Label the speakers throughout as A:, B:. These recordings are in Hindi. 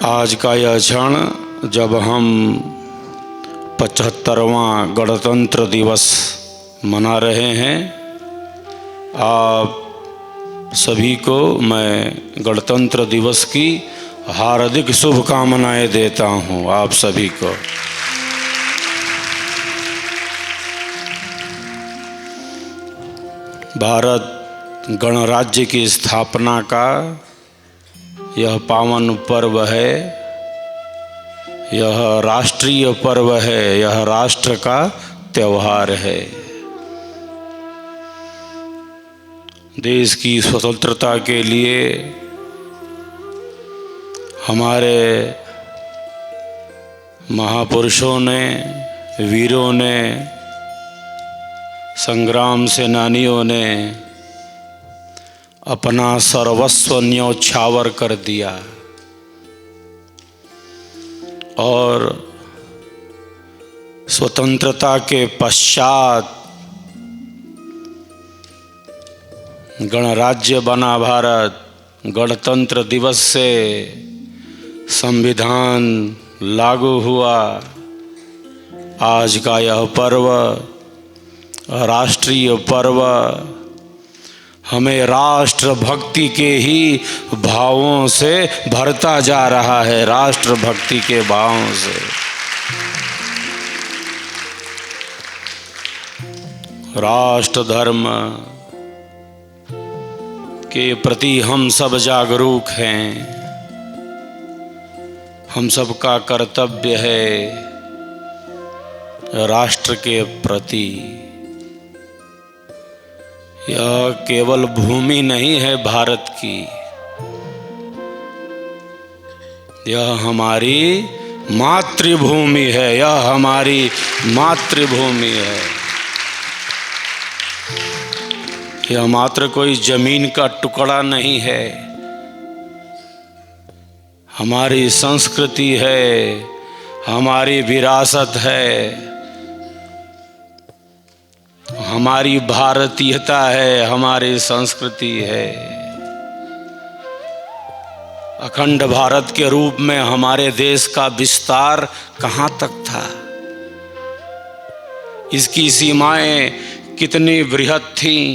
A: आज का यह क्षण जब हम 75वां गणतंत्र दिवस मना रहे हैं, आप सभी को मैं गणतंत्र दिवस की हार्दिक शुभकामनाएं देता हूं। आप सभी को भारत गणराज्य की स्थापना का यह पावन पर्व है, यह राष्ट्रीय पर्व है, यह राष्ट्र का त्यौहार है। देश की स्वतंत्रता के लिए हमारे महापुरुषों ने, वीरों ने, संग्राम सेनानियों ने अपना सर्वस्व न्यौछावर कर दिया और स्वतंत्रता के पश्चात गणराज्य बना भारत। गणतंत्र दिवस से संविधान लागू हुआ। आज का यह पर्व, राष्ट्रीय पर्व, हमें राष्ट्रभक्ति के ही भावों से भरता जा रहा है। राष्ट्रभक्ति के भावों से राष्ट्र धर्म के प्रति हम सब जागरूक हैं। हम सब का कर्तव्य है राष्ट्र के प्रति। यह केवल भूमि नहीं है भारत की, यह हमारी मातृभूमि है, यह हमारी मातृभूमि है। यह मात्र कोई जमीन का टुकड़ा नहीं है, हमारी संस्कृति है, हमारी विरासत है, हमारी भारतीयता है, हमारी संस्कृति है। अखंड भारत के रूप में हमारे देश का विस्तार कहाँ तक था, इसकी सीमाएं कितनी बृहद थीं।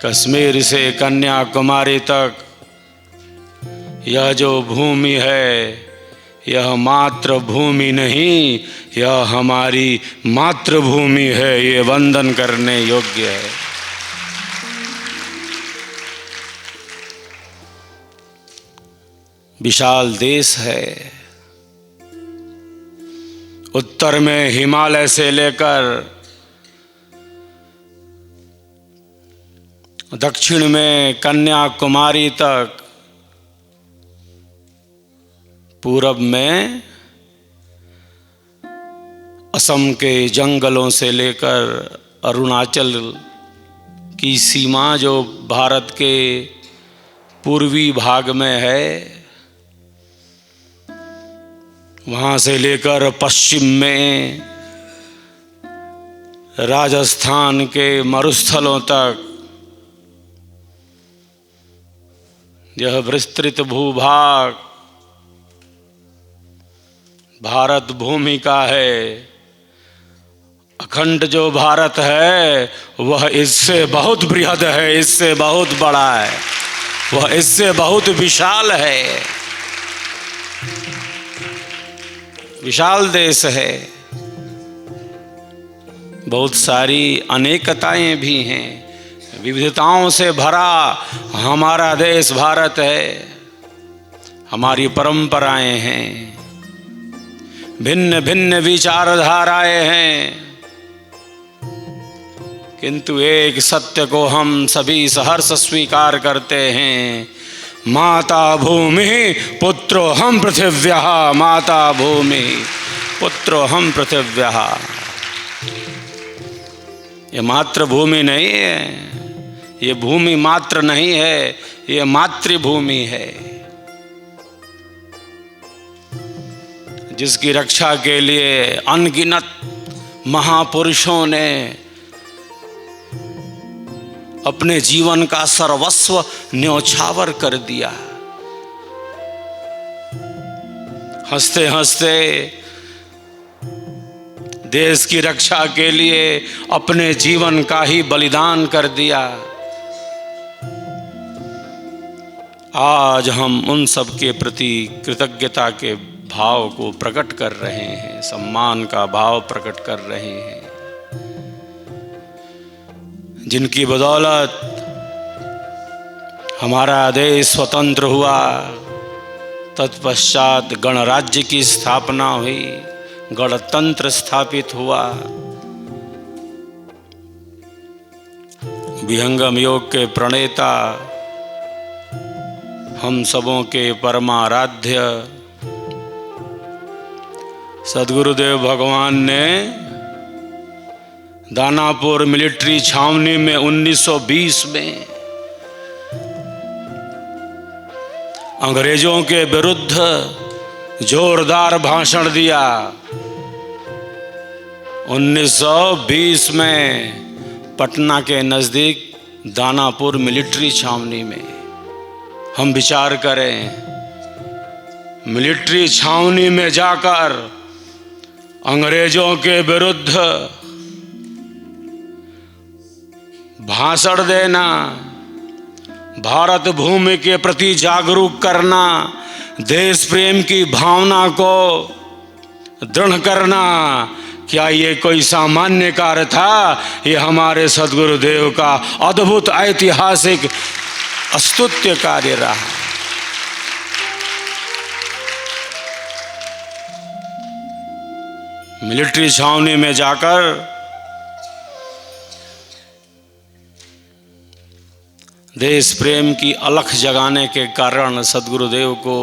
A: कश्मीर से कन्याकुमारी तक यह जो भूमि है, यह मात्र भूमि नहीं, यह हमारी मातृभूमि है। ये वंदन करने योग्य है। विशाल देश है। उत्तर में हिमालय से लेकर दक्षिण में कन्याकुमारी तक, पूरब में असम के जंगलों से लेकर अरुणाचल की सीमा जो भारत के पूर्वी भाग में है, वहाँ से लेकर पश्चिम में राजस्थान के मरुस्थलों तक यह विस्तृत भूभाग भारत भूमि का है। अखंड जो भारत है वह इससे बहुत बृहद है, इससे बहुत बड़ा है, वह इससे बहुत विशाल है। विशाल देश है, बहुत सारी अनेकताएं भी हैं, विविधताओं से भरा हमारा देश भारत है। हमारी परंपराएं हैं, भिन्न भिन्न विचारधाराएं हैं, किंतु एक सत्य को हम सभी सहर्ष स्वीकार करते हैं। माता भूमि पुत्रो हम पृथिव्यः, माता भूमि पुत्रो हम पृथिव्यः। ये मातृभूमि नहीं है, ये भूमि मात्र नहीं है, ये मातृभूमि है, जिसकी रक्षा के लिए अनगिनत महापुरुषों ने अपने जीवन का सर्वस्व न्यौछावर कर दिया। हंसते हंसते देश की रक्षा के लिए अपने जीवन का ही बलिदान कर दिया। आज हम उन सब के प्रति कृतज्ञता के भाव को प्रकट कर रहे हैं, सम्मान का भाव प्रकट कर रहे हैं, जिनकी बदौलत हमारा देश स्वतंत्र हुआ। तत्पश्चात गणराज्य की स्थापना हुई, गणतंत्र स्थापित हुआ। विहंगम योग के प्रणेता, हम सबों के परमाराध्य सद्गुरुदेव भगवान ने दानापुर मिलिट्री छावनी में 1920 में अंग्रेजों के विरुद्ध जोरदार भाषण दिया। 1920 में पटना के नज़दीक दानापुर मिलिट्री छावनी में। हम विचार करें, मिलिट्री छावनी में जाकर अंग्रेजों के विरुद्ध भाषण देना, भारत भूमि के प्रति जागरूक करना, देश प्रेम की भावना को दृढ़ करना, क्या ये कोई सामान्य कार्य था? ये हमारे सद्गुरुदेव का अद्भुत ऐतिहासिक स्तुत्य कार्य रहा। मिलिट्री छावनी में जाकर देश प्रेम की अलख जगाने के कारण सद्गुरुदेव को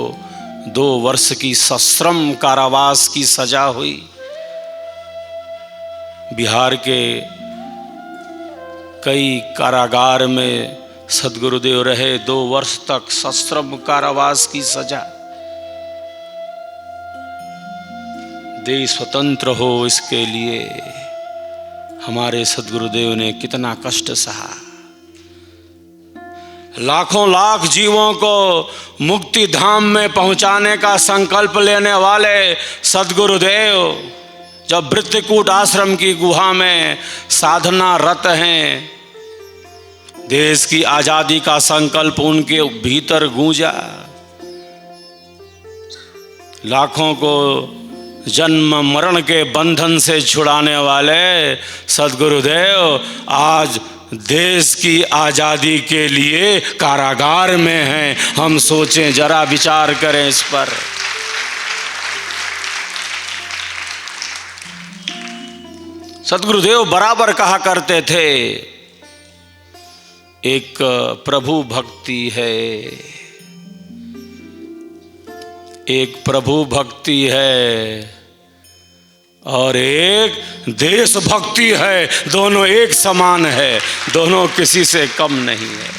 A: 2 वर्ष की सश्रम कारावास की सजा हुई। बिहार के कई कारागार में सद्गुरुदेव रहे, 2 वर्ष तक सश्रम कारावास की सजा। देश स्वतंत्र हो, इसके लिए हमारे सद्गुरुदेव ने कितना कष्ट सहा। लाखों लाख जीवों को मुक्ति धाम में पहुंचाने का संकल्प लेने वाले सद्गुरुदेव जब वृत्तिकूट आश्रम की गुहा में साधना रत हैं, देश की आजादी का संकल्प उनके भीतर गूंजा। लाखों को जन्म मरण के बंधन से छुड़ाने वाले सद्गुरुदेव आज देश की आजादी के लिए कारागार में हैं। हम सोचें, जरा विचार करें इस पर। सद्गुरुदेव बराबर कहा करते थे, एक प्रभु भक्ति है, एक प्रभु भक्ति है और एक देश भक्ति है। दोनों एक समान है, दोनों किसी से कम नहीं है।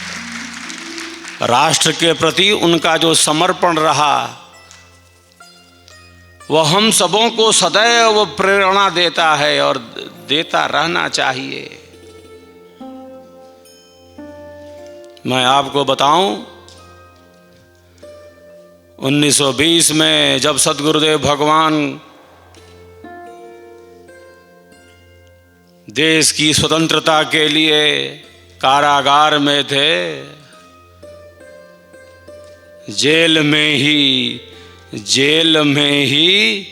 A: राष्ट्र के प्रति उनका जो समर्पण रहा वह हम सबों को सदैव प्रेरणा देता है और देता रहना चाहिए। मैं आपको बताऊं, 1920 में जब सद्गुरुदेव भगवान देश की स्वतंत्रता के लिए कारागार में थे, जेल में ही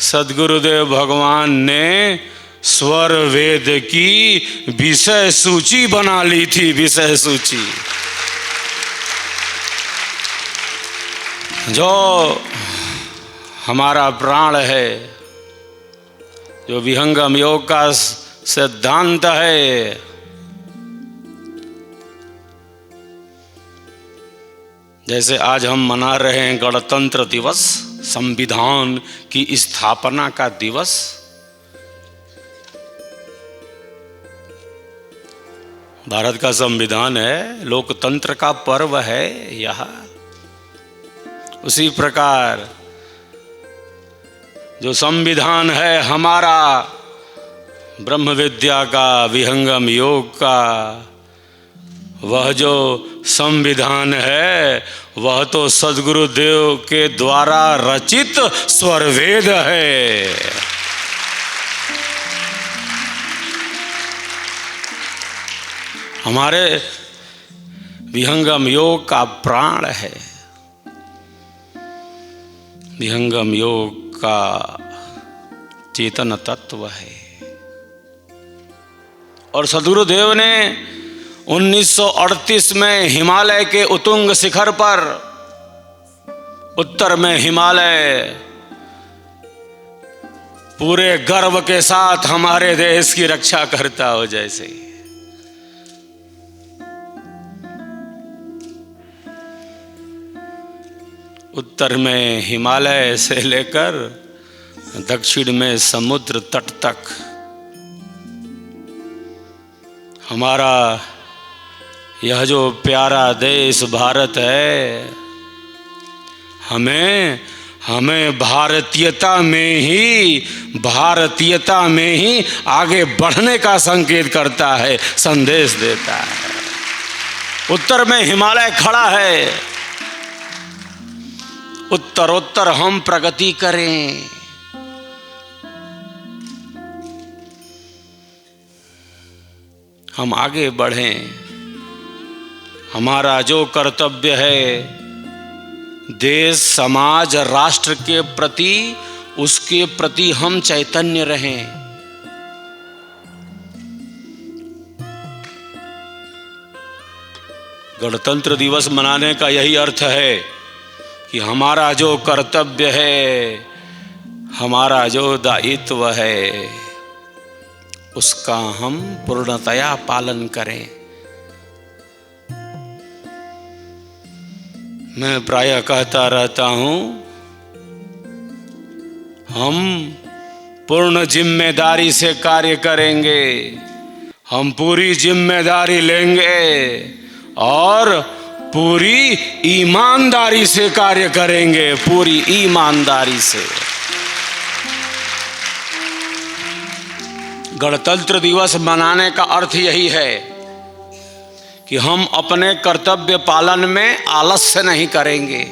A: सद्गुरुदेव भगवान ने स्वर वेद की विषय सूची बना ली थी। विषय सूची जो हमारा प्राण है, जो विहंगम योग का सिद्धांत है, जैसे आज हम मना रहे हैं गणतंत्र दिवस, संविधान की स्थापना का दिवस, भारत का संविधान है, लोकतंत्र का पर्व है यह। उसी प्रकार जो संविधान है हमारा ब्रह्म विद्या का, विहंगम योग का, वह जो संविधान है वह तो सद्गुरुदेव के द्वारा रचित स्वरवेद है। हमारे विहंगम योग का प्राण है, विहंगम योग का चेतन तत्व है। और सद्गुरुदेव ने 1938 में हिमालय के उत्तुंग शिखर पर, उत्तर में हिमालय, पूरे गर्व के साथ हमारे देश की रक्षा करता हो जैसे, उत्तर में हिमालय से लेकर दक्षिण में समुद्र तट तक हमारा यह जो प्यारा देश भारत है, हमें भारतीयता में ही आगे बढ़ने का संकेत करता है, संदेश देता है। उत्तर में हिमालय खड़ा है, उत्तरोत्तर हम प्रगति करें। हम आगे बढ़ें। हमारा जो कर्तव्य है देश, समाज, राष्ट्र के प्रति, उसके प्रति हम चैतन्य रहें। गणतंत्र दिवस मनाने का यही अर्थ है कि हमारा जो कर्तव्य है, हमारा जो दायित्व है, उसका हम पूर्णतया पालन करें। मैं प्रायः कहता रहता हूं, हम पूर्ण जिम्मेदारी से कार्य करेंगे, हम पूरी जिम्मेदारी लेंगे और पूरी ईमानदारी से कार्य करेंगे, पूरी ईमानदारी से। गणतंत्र दिवस मनाने का अर्थ यही है कि हम अपने कर्तव्य पालन में आलस्य नहीं करेंगे।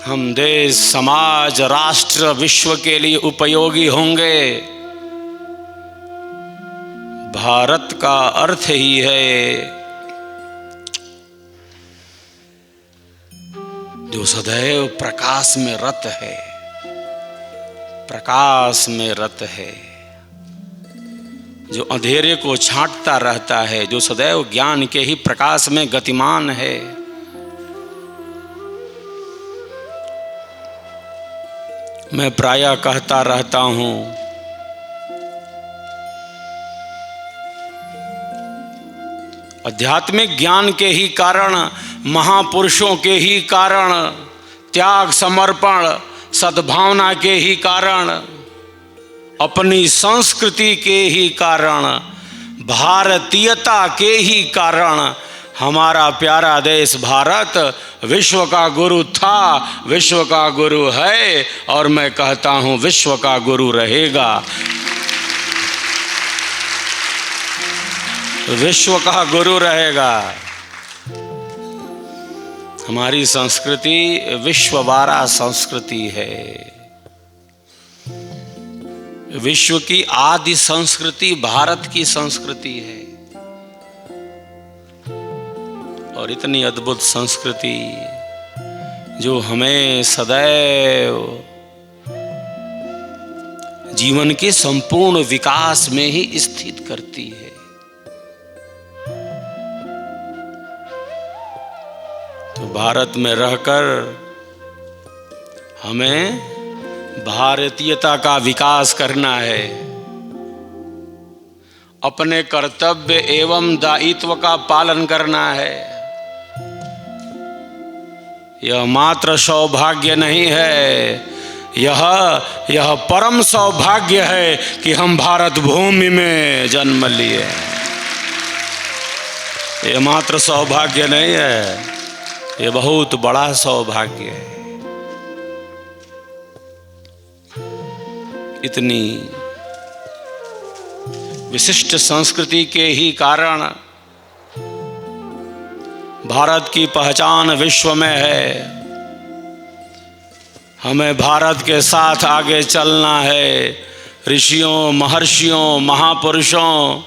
A: हम देश, समाज, राष्ट्र, विश्व के लिए उपयोगी होंगे। भारत का अर्थ ही है जो सदैव प्रकाश में रत है, प्रकाश में रत है, जो अंधेरे को छांटता रहता है, जो सदैव ज्ञान के ही प्रकाश में गतिमान है। मैं प्रायः कहता रहता हूं, आध्यात्मिक ज्ञान के ही कारण, महापुरुषों के ही कारण, त्याग, समर्पण, सद्भावना के ही कारण, अपनी संस्कृति के ही कारण, भारतीयता के ही कारण हमारा प्यारा देश भारत विश्व का गुरु था, विश्व का गुरु है और मैं कहता हूं विश्व का गुरु रहेगा। विश्व का गुरु रहेगा। हमारी संस्कृति विश्ववारा संस्कृति है। विश्व की आदि संस्कृति भारत की संस्कृति है और इतनी अद्भुत संस्कृति जो हमें सदैव जीवन के संपूर्ण विकास में ही स्थित करती है। तो भारत में रहकर हमें भारतीयता का विकास करना है, अपने कर्तव्य एवं दायित्व का पालन करना है। यह मात्र सौभाग्य नहीं है, यह परम सौभाग्य है कि हम भारत भूमि में जन्म लिए। यह मात्र सौभाग्य नहीं है, यह बहुत बड़ा सौभाग्य है। विशिष्ट संस्कृति के ही कारण भारत की पहचान विश्व में है। हमें भारत के साथ आगे चलना है। ऋषियों, महर्षियों, महापुरुषों,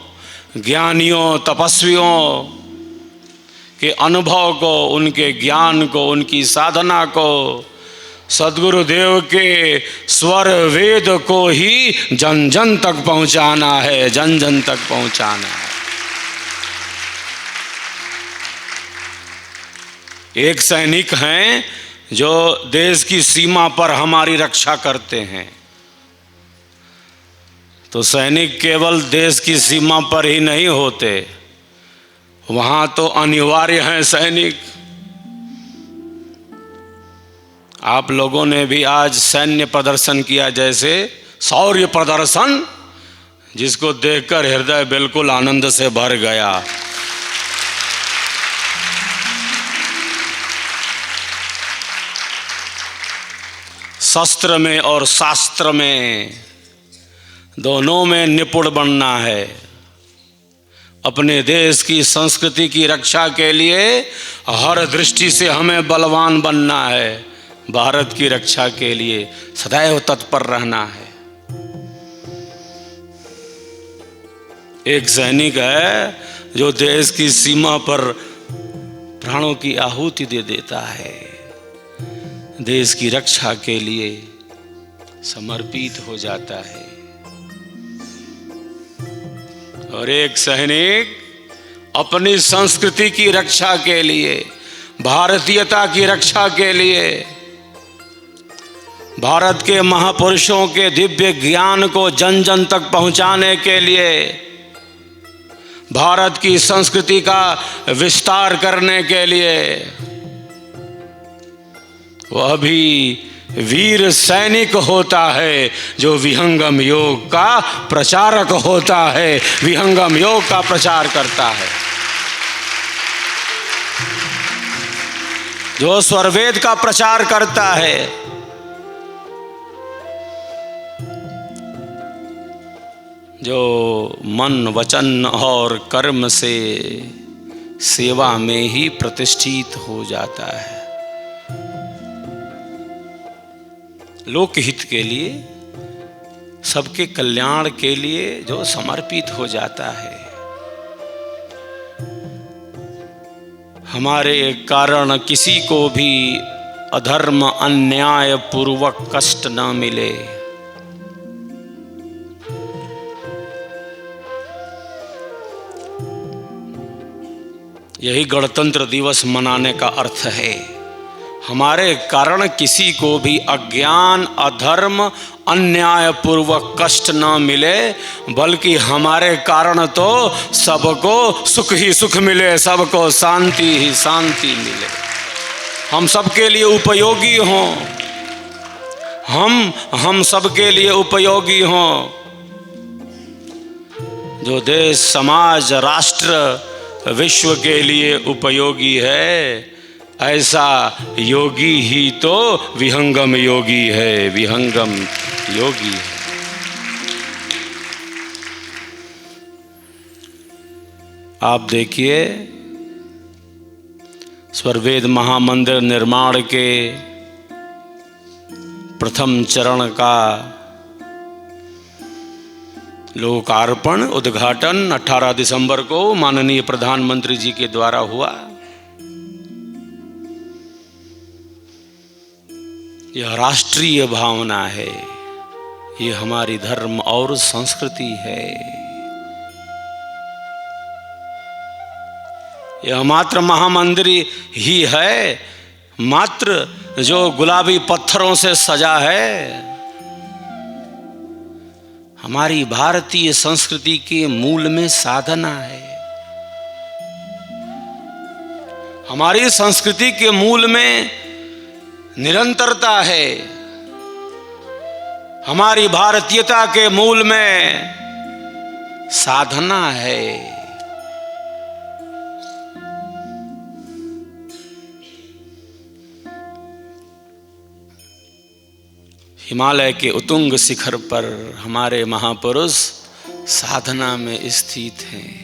A: ज्ञानियों, तपस्वियों के अनुभव को, उनके ज्ञान को, उनकी साधना को, सद्गुरुदेव के स्वर वेद को ही जन जन तक पहुंचाना है, जन जन तक पहुंचाना है। एक सैनिक हैं जो देश की सीमा पर हमारी रक्षा करते हैं। तो सैनिक केवल देश की सीमा पर ही नहीं होते, वहां तो अनिवार्य हैं सैनिक। आप लोगों ने भी आज सैन्य प्रदर्शन किया, जैसे शौर्य प्रदर्शन, जिसको देखकर हृदय बिल्कुल आनंद से भर गया। शस्त्र में और शास्त्र में दोनों में निपुण बनना है। अपने देश की संस्कृति की रक्षा के लिए हर दृष्टि से हमें बलवान बनना है। भारत की रक्षा के लिए सदैव तत्पर रहना है। एक सैनिक है जो देश की सीमा पर प्राणों की आहुति दे देता है, देश की रक्षा के लिए समर्पित हो जाता है। और एक सैनिक अपनी संस्कृति की रक्षा के लिए, भारतीयता की रक्षा के लिए, भारत के महापुरुषों के दिव्य ज्ञान को जन जन तक पहुंचाने के लिए, भारत की संस्कृति का विस्तार करने के लिए, वह भी वीर सैनिक होता है जो विहंगम योग का प्रचारक होता है, विहंगम योग का प्रचार करता है, जो स्वरवेद का प्रचार करता है। जो मन, वचन और कर्म से सेवा में ही प्रतिष्ठित हो जाता है, लोकहित के लिए, सबके कल्याण के लिए जो समर्पित हो जाता है। हमारे कारण किसी को भी अधर्म, अन्याय पूर्वक कष्ट न मिले, यही गणतंत्र दिवस मनाने का अर्थ है। हमारे कारण किसी को भी अज्ञान, अधर्म, अन्याय पूर्वक कष्ट न मिले, बल्कि हमारे कारण तो सबको सुख ही सुख मिले, सबको शांति ही शांति मिले, हम सबके लिए उपयोगी हों, हम सबके लिए उपयोगी हों। जो देश, समाज, राष्ट्र, विश्व के लिए उपयोगी है, ऐसा योगी ही तो विहंगम योगी है, विहंगम योगी है। आप देखिए, स्वरवेद महामंदिर निर्माण के प्रथम चरण का लोकार्पण, उद्घाटन 18 दिसंबर को माननीय प्रधानमंत्री जी के द्वारा हुआ। यह राष्ट्रीय भावना है, ये हमारी धर्म और संस्कृति है। यह मात्र महामंदिर ही है, मात्र जो गुलाबी पत्थरों से सजा है, हमारी भारतीय संस्कृति के मूल में साधना है। हमारी संस्कृति के मूल में निरंतरता है। हमारी भारतीयता के मूल में साधना है। हिमालय के उत्तुंग शिखर पर हमारे महापुरुष साधना में स्थित हैं।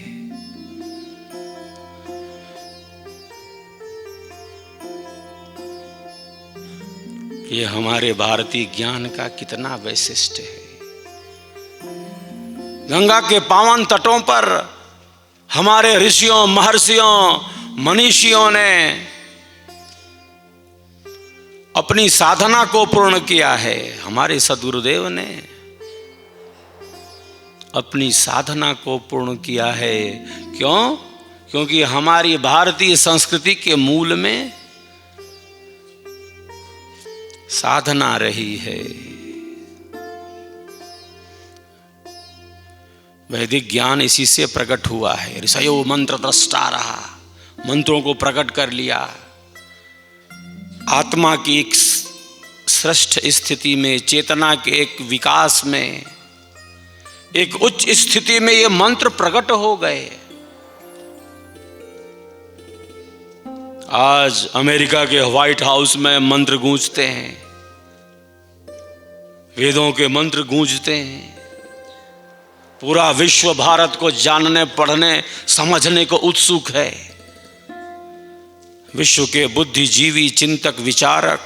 A: ये हमारे भारतीय ज्ञान का कितना वैशिष्ट है। गंगा के पावन तटों पर हमारे ऋषियों, महर्षियों, मनीषियों ने अपनी साधना को पूर्ण किया है। हमारे सद्गुरुदेव ने अपनी साधना को पूर्ण किया है। क्यों? क्योंकि हमारी भारतीय संस्कृति के मूल में साधना रही है। वैदिक ज्ञान इसी से प्रकट हुआ है। ऋषयो मंत्र दृष्टा रहा, मंत्रों को प्रकट कर लिया। आत्मा की एक श्रेष्ठ स्थिति में, चेतना के एक विकास में, एक उच्च स्थिति में ये मंत्र प्रकट हो गए। आज अमेरिका के व्हाइट हाउस में मंत्र गूंजते हैं, वेदों के मंत्र गूंजते हैं। पूरा विश्व भारत को जानने, पढ़ने, समझने को उत्सुक है। विश्व के बुद्धिजीवी, चिंतक, विचारक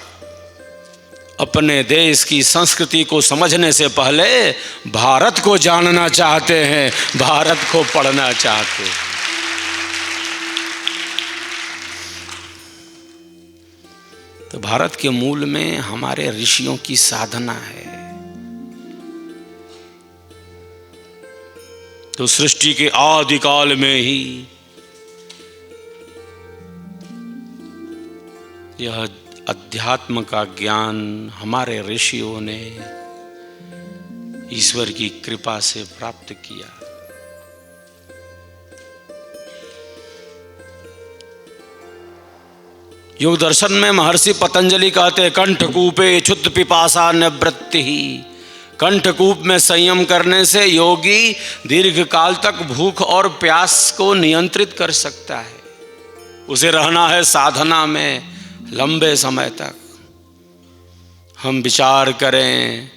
A: अपने देश की संस्कृति को समझने से पहले भारत को जानना चाहते हैं, भारत को पढ़ना चाहते हैं। तो भारत के मूल में हमारे ऋषियों की साधना है। तो सृष्टि के आदिकाल में ही यह अध्यात्म का ज्ञान हमारे ऋषियों ने ईश्वर की कृपा से प्राप्त किया। योग दर्शन में महर्षि पतंजलि कहते हैं, कंठकूपे क्षुद्ध पिपासा निवृत्ति ही। कंठकूप में संयम करने से योगी दीर्घ काल तक भूख और प्यास को नियंत्रित कर सकता है। उसे रहना है साधना में लंबे समय तक। हम विचार करें,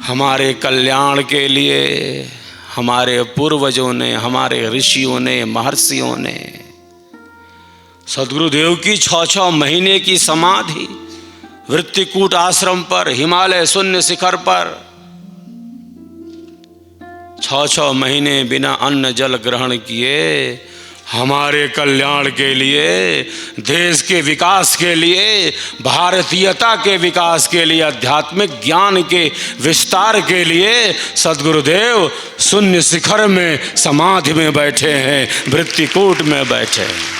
A: हमारे कल्याण के लिए हमारे पूर्वजों ने, हमारे ऋषियों ने, महर्षियों ने सद्गुरुदेव की 6-6 महीने की समाधि वृत्तिकूट आश्रम पर, हिमालय शून्य शिखर पर 6-6 महीने बिना अन्न जल ग्रहण किए हमारे कल्याण के लिए, देश के विकास के लिए, भारतीयता के विकास के लिए, आध्यात्मिक ज्ञान के विस्तार के लिए सद्गुरुदेव शून्य शिखर में समाधि में बैठे हैं, वृत्तिकूट में बैठे हैं।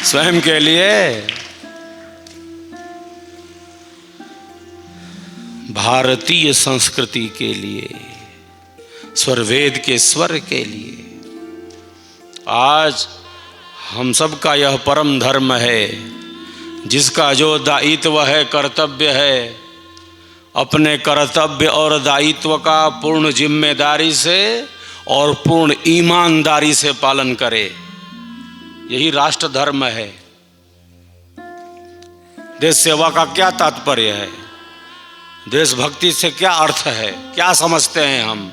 A: स्वयं के लिए, भारतीय संस्कृति के लिए, स्वरवेद के स्वर के लिए। आज हम सब का यह परम धर्म है, जिसका जो दायित्व है, कर्तव्य है, अपने कर्तव्य और दायित्व का पूर्ण जिम्मेदारी से और पूर्ण ईमानदारी से पालन करे। यही राष्ट्र धर्म है। देश सेवा का क्या तात्पर्य है? देशभक्ति से क्या अर्थ है? क्या समझते हैं हम?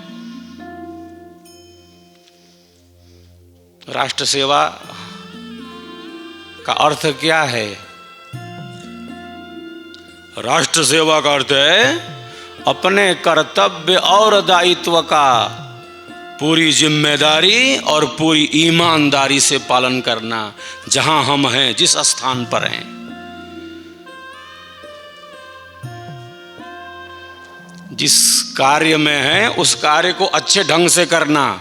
A: राष्ट्र सेवा का अर्थ क्या है? राष्ट्र सेवा का अर्थ है अपने कर्तव्य और दायित्व का पूरी जिम्मेदारी और पूरी ईमानदारी से पालन करना, जहां हम हैं, जिस स्थान पर हैं। जिस कार्य में हैं उस कार्य को अच्छे ढंग से करना,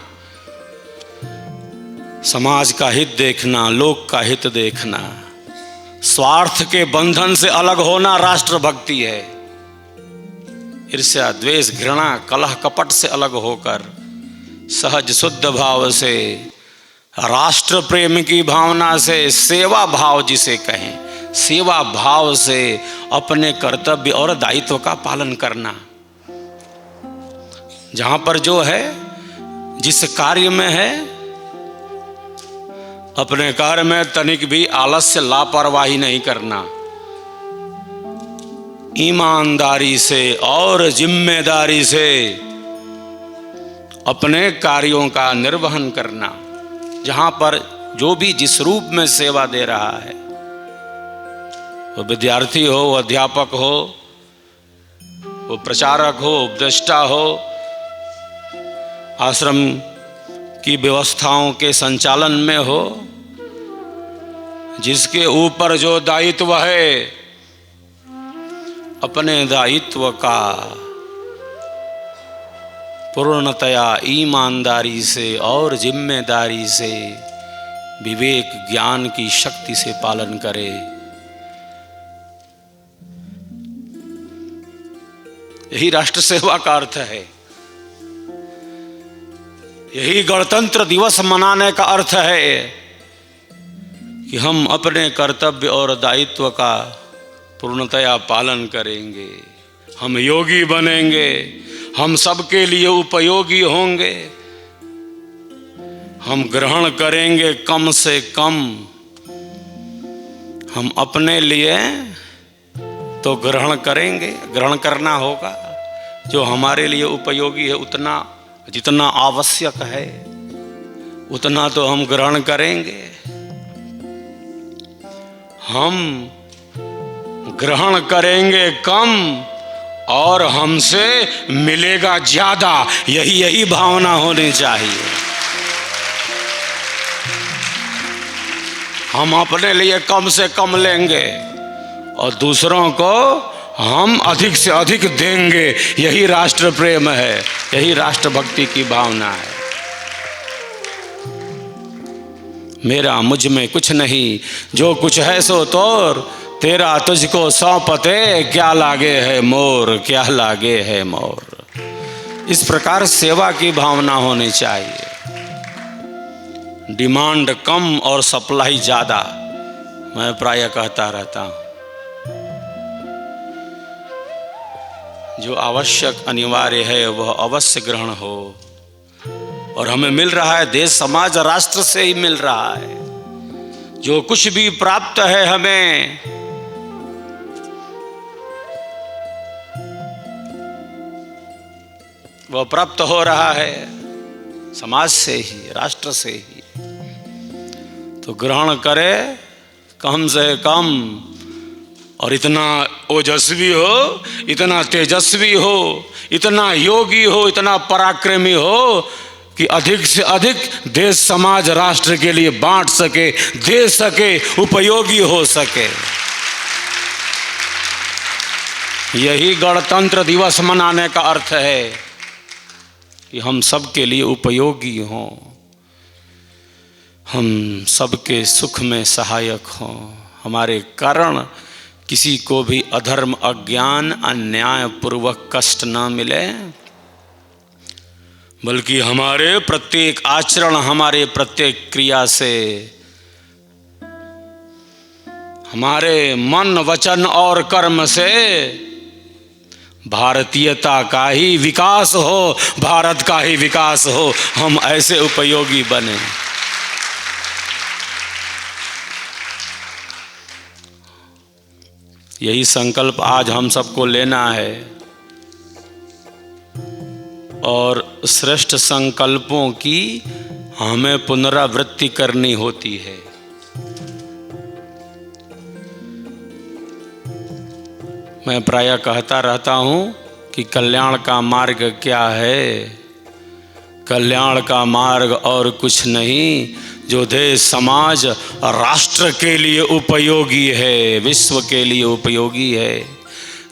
A: समाज का हित देखना, लोक का हित देखना, स्वार्थ के बंधन से अलग होना राष्ट्रभक्ति है। ईर्ष्या, द्वेष, घृणा, कलह, कपट से अलग होकर सहज शुद्ध भाव से, राष्ट्र प्रेम की भावना से, सेवा भाव जिसे कहें, सेवा भाव से अपने कर्तव्य और दायित्व का पालन करना। जहां पर जो है, जिस कार्य में है, अपने कार्य में तनिक भी आलस्य, लापरवाही नहीं करना। ईमानदारी से और जिम्मेदारी से अपने कार्यों का निर्वहन करना। जहाँ पर जो भी जिस रूप में सेवा दे रहा है, वो विद्यार्थी हो, वो अध्यापक हो, वो प्रचारक हो, उपदेष्टा हो, आश्रम की व्यवस्थाओं के संचालन में हो, जिसके ऊपर जो दायित्व है, अपने दायित्व का पूर्णतया ईमानदारी से और जिम्मेदारी से विवेक ज्ञान की शक्ति से पालन करे। यही राष्ट्र सेवा का अर्थ है। यही गणतंत्र दिवस मनाने का अर्थ है कि हम अपने कर्तव्य और दायित्व का पूर्णतया पालन करेंगे। हम योगी बनेंगे, हम सबके लिए उपयोगी होंगे, हम ग्रहण करेंगे कम से कम। हम अपने लिए तो ग्रहण करेंगे, ग्रहण करना होगा जो हमारे लिए उपयोगी है, उतना जितना आवश्यक है उतना तो हम ग्रहण करेंगे। हम ग्रहण करेंगे कम और हमसे मिलेगा ज्यादा, यही भावना होनी चाहिए। हम अपने लिए कम से कम लेंगे और दूसरों को हम अधिक से अधिक देंगे। यही राष्ट्र प्रेम है, यही राष्ट्र भक्ति की भावना है। मेरा मुझ में कुछ नहीं, जो कुछ है सो तोर, तेरा तुझको सौंपते, क्या लागे है मोर, क्या लागे है मोर। इस प्रकार सेवा की भावना होनी चाहिए। डिमांड कम और सप्लाई ज़्यादा, मैं प्रायः कहता रहता हूँ। जो आवश्यक अनिवार्य है वह अवश्य ग्रहण हो, और हमें मिल रहा है देश समाज राष्ट्र से ही मिल रहा है। जो कुछ भी प्राप्त है हमें, वह प्राप्त हो रहा है समाज से ही, राष्ट्र से ही। तो ग्रहण करे कम से कम, और इतना ओजस्वी हो, इतना तेजस्वी हो, इतना योगी हो, इतना पराक्रमी हो कि अधिक से अधिक देश समाज राष्ट्र के लिए बांट सके, दे सके, उपयोगी हो सके। यही गणतंत्र दिवस मनाने का अर्थ है कि हम सबके लिए उपयोगी हों, हम सबके सुख में सहायक हों, हमारे कारण किसी को भी अधर्म, अज्ञान, अन्याय पूर्वक कष्ट न मिले, बल्कि हमारे प्रत्येक आचरण, हमारे प्रत्येक क्रिया से हमारे मन, वचन और कर्म से भारतीयता का ही विकास हो, भारत का ही विकास हो। हम ऐसे उपयोगी बने। यही संकल्प आज हम सबको लेना है, और श्रेष्ठ संकल्पों की हमें पुनरावृत्ति करनी होती है। मैं प्रायः कहता रहता हूँ कि कल्याण का मार्ग क्या है। कल्याण का मार्ग और कुछ नहीं, जो देश, समाज, राष्ट्र के लिए उपयोगी है, विश्व के लिए उपयोगी है।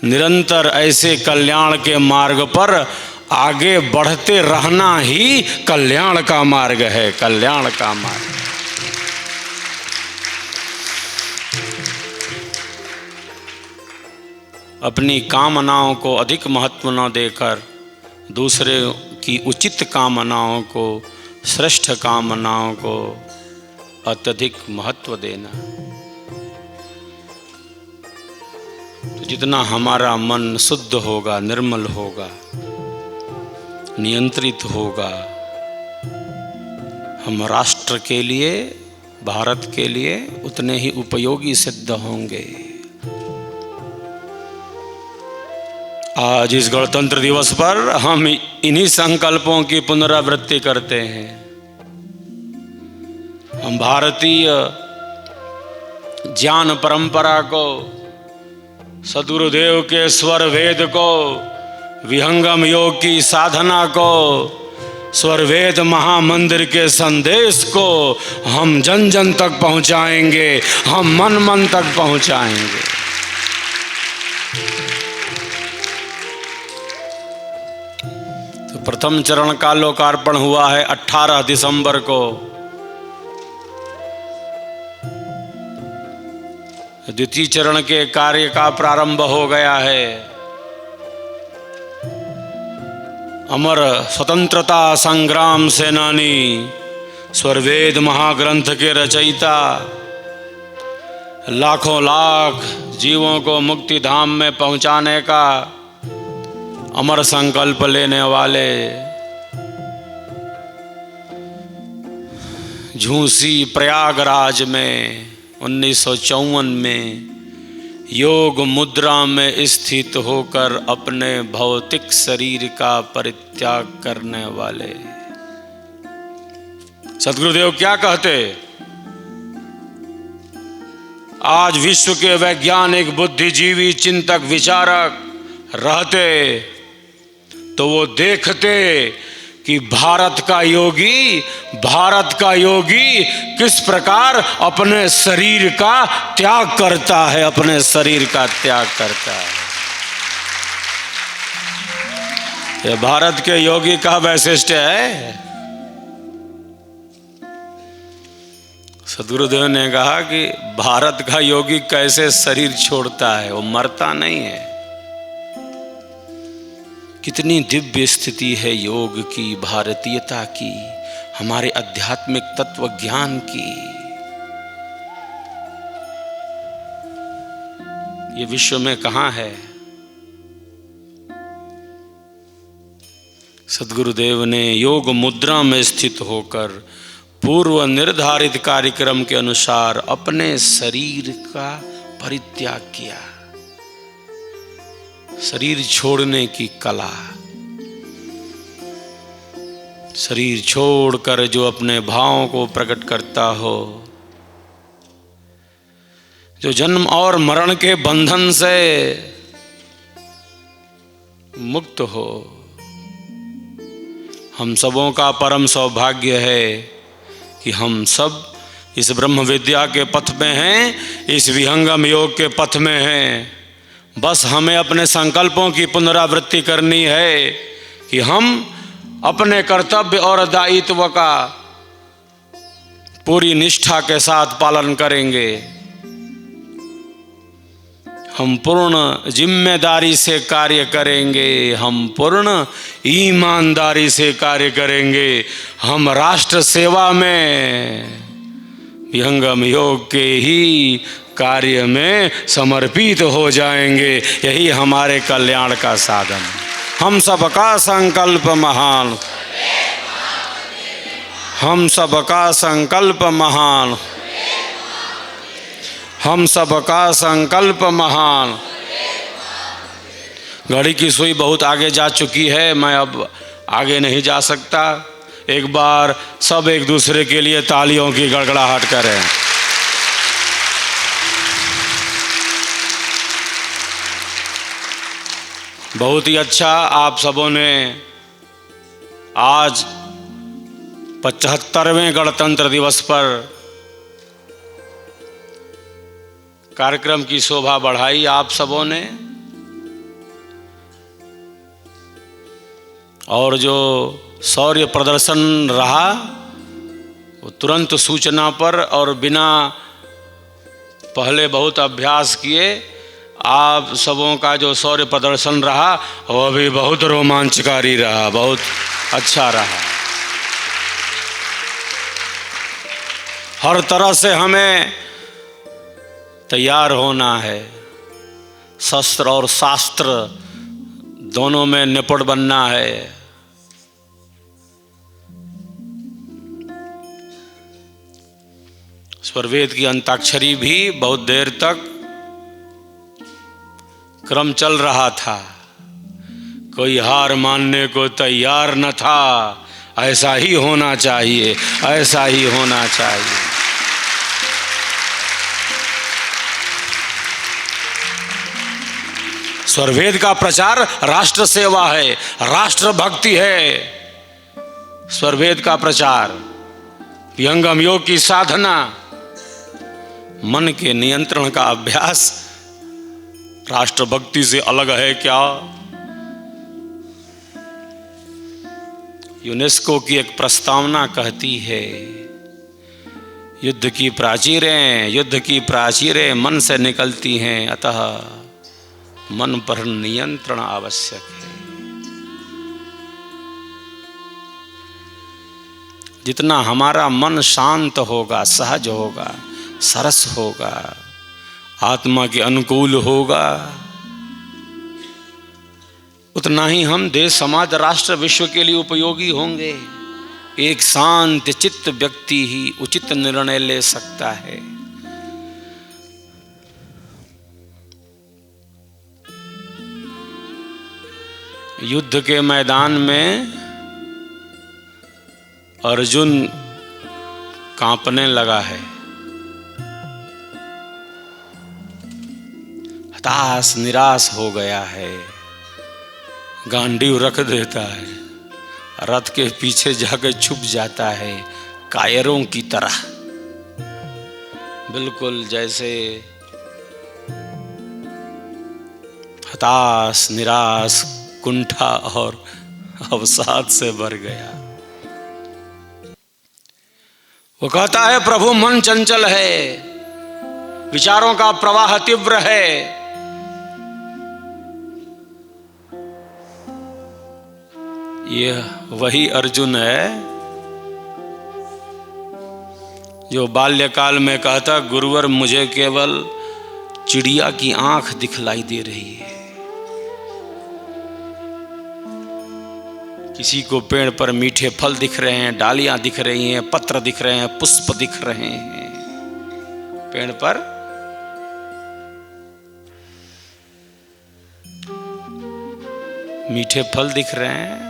A: निरंतर ऐसे कल्याण के मार्ग पर आगे बढ़ते रहना ही कल्याण का मार्ग है, कल्याण का मार्ग। अपनी कामनाओं को अधिक महत्व न देकर दूसरे की उचित कामनाओं को, श्रेष्ठ कामनाओं को अत्यधिक महत्व देना। तो जितना हमारा मन शुद्ध होगा, निर्मल होगा, नियंत्रित होगा, हम राष्ट्र के लिए, भारत के लिए उतने ही उपयोगी सिद्ध होंगे। आज इस गणतंत्र दिवस पर हम इन्हीं संकल्पों की पुनरावृत्ति करते हैं। हम भारतीय ज्ञान परंपरा को, सद्गुरुदेव के स्वर वेद को, विहंगम योग की साधना को, स्वर वेद महामंदिर के संदेश को हम जन जन तक पहुंचाएंगे, हम मन मन तक पहुंचाएंगे। तो प्रथम चरण का लोकार्पण हुआ है 18 दिसंबर को। द्वितीय चरण के कार्य का प्रारंभ हो गया है। अमर स्वतंत्रता संग्राम सेनानी, स्वरवेद महाग्रंथ के रचयिता, लाखों लाख जीवों को मुक्ति धाम में पहुंचाने का अमर संकल्प लेने वाले झूसी प्रयागराज में 1954 में योग मुद्रा में स्थित होकर अपने भौतिक शरीर का परित्याग करने वाले सद्गुरुदेव क्या कहते? आज विश्व के वैज्ञानिक, बुद्धिजीवी, चिंतक, विचारक रहते तो वो देखते कि भारत का योगी किस प्रकार अपने शरीर का त्याग करता है, अपने शरीर का त्याग करता है। ये भारत के योगी का वैशिष्ट्य है। सद्गुरुदेव ने कहा कि भारत का योगी कैसे शरीर छोड़ता है, वो मरता नहीं है। कितनी दिव्य स्थिति है योग की, भारतीयता की, हमारे आध्यात्मिक तत्व ज्ञान की। ये विश्व में कहां है? सद्गुरुदेव ने योग मुद्रा में स्थित होकर पूर्व निर्धारित कार्यक्रम के अनुसार अपने शरीर का परित्याग किया। शरीर छोड़ने की कला, शरीर छोड़कर जो अपने भावों को प्रकट करता हो, जो जन्म और मरण के बंधन से मुक्त हो। हम सबों का परम सौभाग्य है कि हम सब इस ब्रह्म विद्या के पथ में हैं, इस विहंगम योग के पथ में हैं। बस हमें अपने संकल्पों की पुनरावृत्ति करनी है कि हम अपने कर्तव्य और दायित्व का पूरी निष्ठा के साथ पालन करेंगे। हम पूर्ण जिम्मेदारी से कार्य करेंगे, हम पूर्ण ईमानदारी से कार्य करेंगे। हम राष्ट्र सेवा में विहंगम योग के ही कार्य में समर्पित हो जाएंगे। यही हमारे कल्याण का साधन। हम सबका संकल्प महान, हम सबका संकल्प महान, हम सबका संकल्प महान। घड़ी की सुई बहुत आगे जा चुकी है, मैं अब आगे नहीं जा सकता। एक बार सब एक दूसरे के लिए तालियों की गड़गड़ाहट करें। बहुत ही अच्छा आप सबों ने आज 75वें गणतंत्र दिवस पर कार्यक्रम की शोभा बढ़ाई। आप सबों ने, और जो शौर्य प्रदर्शन रहा वो तुरंत सूचना पर और बिना पहले बहुत अभ्यास किए आप सबों का जो शौर्य प्रदर्शन रहा वह भी बहुत रोमांचकारी रहा, बहुत अच्छा रहा। हर तरह से हमें तैयार होना है, शस्त्र और शास्त्र दोनों में निपुण बनना है। स्वरवेद की अंताक्षरी भी बहुत देर तक क्रम चल रहा था। कोई हार मानने को तैयार न था। ऐसा ही होना चाहिए, ऐसा ही होना चाहिए। स्वरवेद का प्रचार राष्ट्र सेवा है, राष्ट्र भक्ति है। स्वरवेद का प्रचार, विहंगम योग की साधना, मन के नियंत्रण का अभ्यास राष्ट्रभक्ति से अलग है क्या? यूनेस्को की एक प्रस्तावना कहती है, युद्ध की प्राचीरें मन से निकलती हैं, अतः मन पर नियंत्रण आवश्यक है। जितना हमारा मन शांत होगा, सहज होगा, सरस होगा, आत्मा के अनुकूल होगा, उतना ही हम देश, समाज, राष्ट्र, विश्व के लिए उपयोगी होंगे। एक शांत चित्त व्यक्ति ही उचित निर्णय ले सकता है। युद्ध के मैदान में अर्जुन कांपने लगा है, हताश निराश हो गया है, गांडीव रख देता है, रथ के पीछे जाकर छुप जाता है, कायरों की तरह, बिल्कुल जैसे हताश निराश कुंठा और अवसाद से भर गया। वो कहता है, प्रभु मन चंचल है, विचारों का प्रवाह तीव्र है, यह वही अर्जुन है जो बाल्यकाल में कहता, गुरुवर मुझे केवल चिड़िया की आंख दिखलाई दे रही है, किसी को पेड़ पर मीठे फल दिख रहे हैं, डालियां दिख रही हैं, पत्र दिख रहे हैं, पुष्प दिख रहे हैं, पेड़ पर मीठे फल दिख रहे हैं,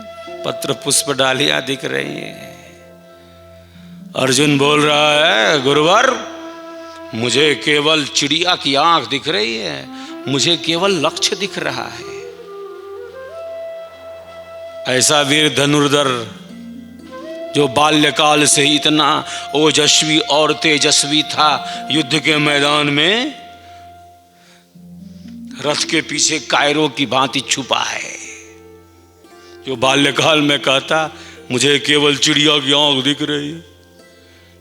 A: पत्र पुष्प डालियां दिख रही हैं। अर्जुन बोल रहा है, गुरुवर मुझे केवल चिड़िया की आंख दिख रही है, मुझे केवल लक्ष्य दिख रहा है। ऐसा वीर धनुर्धर जो बाल्यकाल से ही इतना ओजस्वी और तेजस्वी था, युद्ध के मैदान में रथ के पीछे कायरों की भांति छुपा है, जो बाल्यकाल में कहता मुझे केवल चिड़िया की आंख दिख रही है।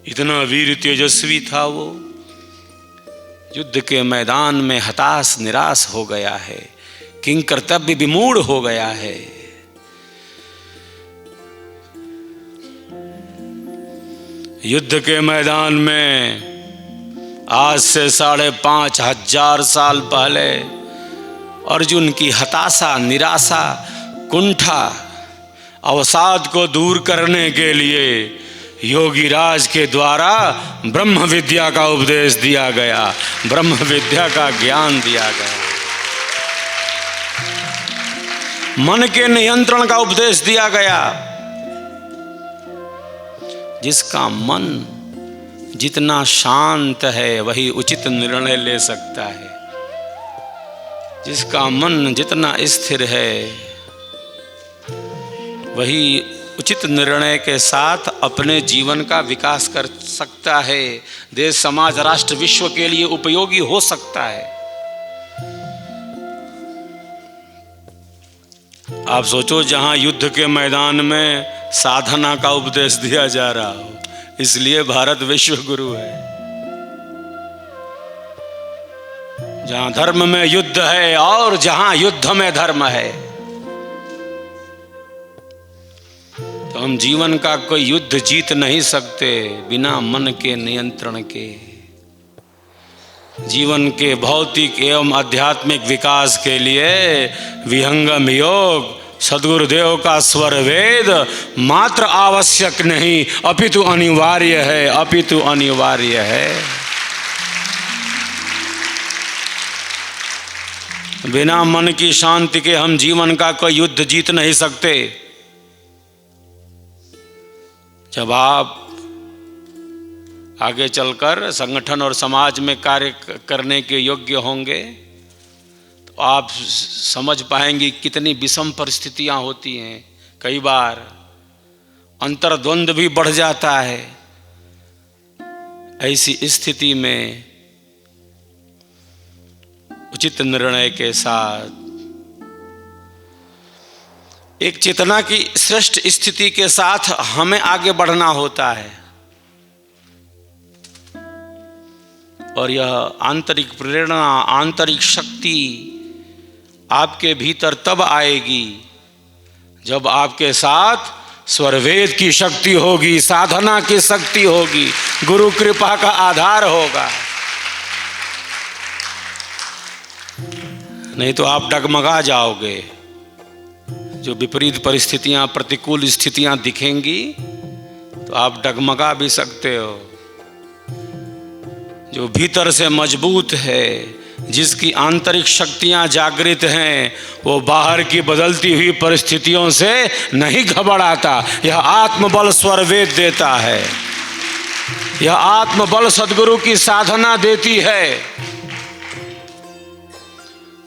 A: इतना वीर तेजस्वी था वो, युद्ध के मैदान में हताश निराश हो गया है, किंग कर्तव्य विमूढ़ हो गया है। युद्ध के मैदान में आज से 5,500 साल पहले अर्जुन की हताशा निराशा कुंठा अवसाद को दूर करने के लिए योगी राज के द्वारा ब्रह्म विद्या का उपदेश दिया गया, ब्रह्म विद्या का ज्ञान दिया गया, मन के नियंत्रण का उपदेश दिया गया। जिसका मन जितना शांत है वही उचित निर्णय ले सकता है, जिसका मन जितना स्थिर है वही उचित निर्णय के साथ अपने जीवन का विकास कर सकता है, देश समाज राष्ट्र विश्व के लिए उपयोगी हो सकता है। आप सोचो, जहां युद्ध के मैदान में साधना का उपदेश दिया जा रहा हो, इसलिए भारत विश्व गुरु है। जहां धर्म में युद्ध है और जहां युद्ध में धर्म है, तो हम जीवन का कोई युद्ध जीत नहीं सकते बिना मन के नियंत्रण के। जीवन के भौतिक एवं आध्यात्मिक विकास के लिए विहंगम योग सद्गुरुदेव का स्वर वेद मात्र आवश्यक नहीं, अपितु अनिवार्य है, अपितु अनिवार्य है। बिना मन की शांति के हम जीवन का कोई युद्ध जीत नहीं सकते। जब आप आगे चलकर संगठन और समाज में कार्य करने के योग्य होंगे तो आप समझ पाएंगे कितनी विषम परिस्थितियां होती हैं। कई बार अंतर्द्वंद भी बढ़ जाता है। ऐसी स्थिति में उचित निर्णय के साथ एक चेतना की श्रेष्ठ स्थिति के साथ हमें आगे बढ़ना होता है। और यह आंतरिक प्रेरणा, आंतरिक शक्ति आपके भीतर तब आएगी जब आपके साथ स्वरवेद की शक्ति होगी, साधना की शक्ति होगी, गुरु कृपा का आधार होगा। नहीं तो आप डगमगा जाओगे। जो विपरीत परिस्थितियां, प्रतिकूल स्थितियां दिखेंगी तो आप डगमगा भी सकते हो। जो भीतर से मजबूत है, जिसकी आंतरिक शक्तियां जागृत हैं, वो बाहर की बदलती हुई परिस्थितियों से नहीं घबराता। यह आत्मबल स्वरवेद देता है। यह आत्मबल सद्गुरु की साधना देती है।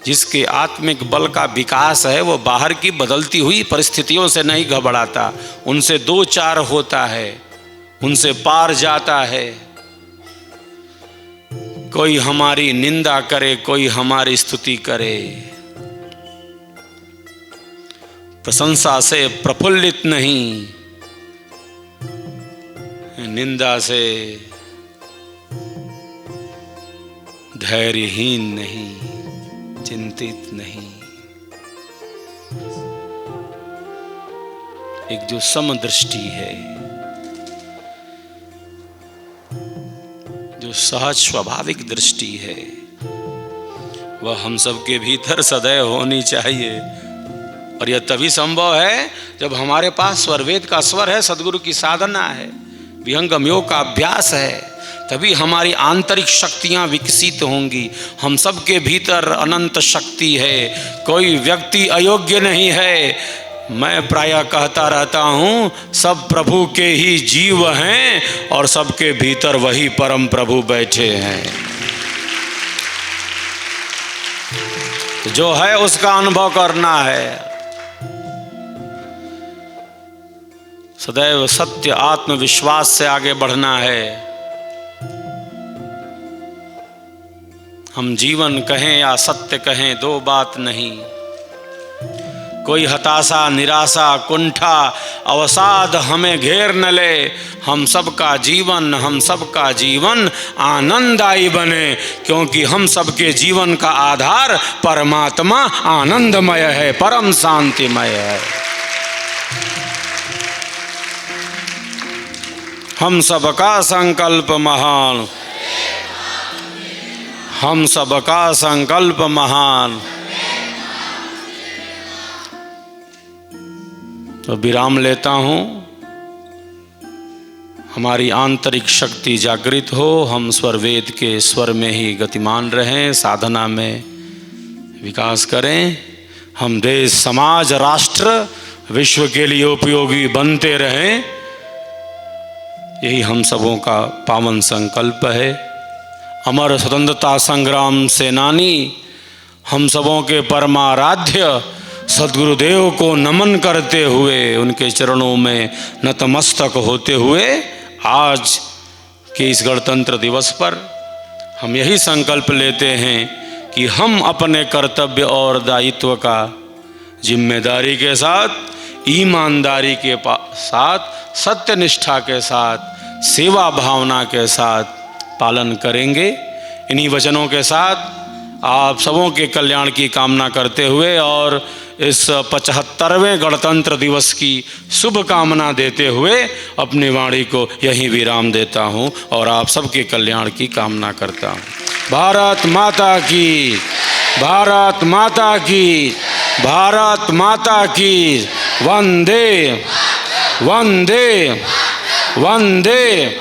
A: जिसके आत्मिक बल का विकास है वो बाहर की बदलती हुई परिस्थितियों से नहीं घबराता, उनसे दो चार होता है, उनसे पार जाता है। कोई हमारी निंदा करे, कोई हमारी स्तुति करे, प्रशंसा से प्रफुल्लित नहीं, निंदा से धैर्यहीन नहीं, चिंतित नहीं। एक जो समदृष्टि है, जो सहज स्वाभाविक दृष्टि है, वह हम सबके भीतर सदैव होनी चाहिए। और यह तभी संभव है जब हमारे पास स्वरवेद का स्वर है, सद्गुरु की साधना है, विहंगम योग का अभ्यास है। तभी हमारी आंतरिक शक्तियां विकसित होंगी। हम सबके भीतर अनंत शक्ति है। कोई व्यक्ति अयोग्य नहीं है। मैं प्रायः कहता रहता हूँ, सब प्रभु के ही जीव हैं और सबके भीतर वही परम प्रभु बैठे हैं। जो है उसका अनुभव करना है। सदैव सत्य आत्मविश्वास से आगे बढ़ना है। हम जीवन कहें या सत्य कहें, दो बात नहीं। कोई हताशा, निराशा, कुंठा, अवसाद हमें घेर न ले। हम सबका जीवन आनंददायी बने, क्योंकि हम सबके जीवन का आधार परमात्मा आनंदमय है, परम शांतिमय है। हम सबका संकल्प महान, हम सबका संकल्प महान। तो विराम लेता हूँ। हमारी आंतरिक शक्ति जागृत हो, हम स्वरवेद के स्वर में ही गतिमान रहें, साधना में विकास करें। हम देश, समाज, राष्ट्र, विश्व के लिए उपयोगी बनते रहें। यही हम सबों का पावन संकल्प है। अमर स्वतंत्रता संग्राम सेनानी हम सबों के परमाराध्य सद्गुरुदेव को नमन करते हुए, उनके चरणों में नतमस्तक होते हुए, आज के इस गणतंत्र दिवस पर हम यही संकल्प लेते हैं कि हम अपने कर्तव्य और दायित्व का जिम्मेदारी के साथ, ईमानदारी के साथ, सत्यनिष्ठा के साथ, सेवा भावना के साथ पालन करेंगे। इन्हीं वचनों के साथ आप सबों के कल्याण की कामना करते हुए और इस 75वें गणतंत्र दिवस की शुभ कामना देते हुए अपनी वाणी को यहीं विराम देता हूं और आप सबके कल्याण की कामना करता हूं। भारत माता की, भारत माता की, भारत माता की। वंदे वंदे वंदे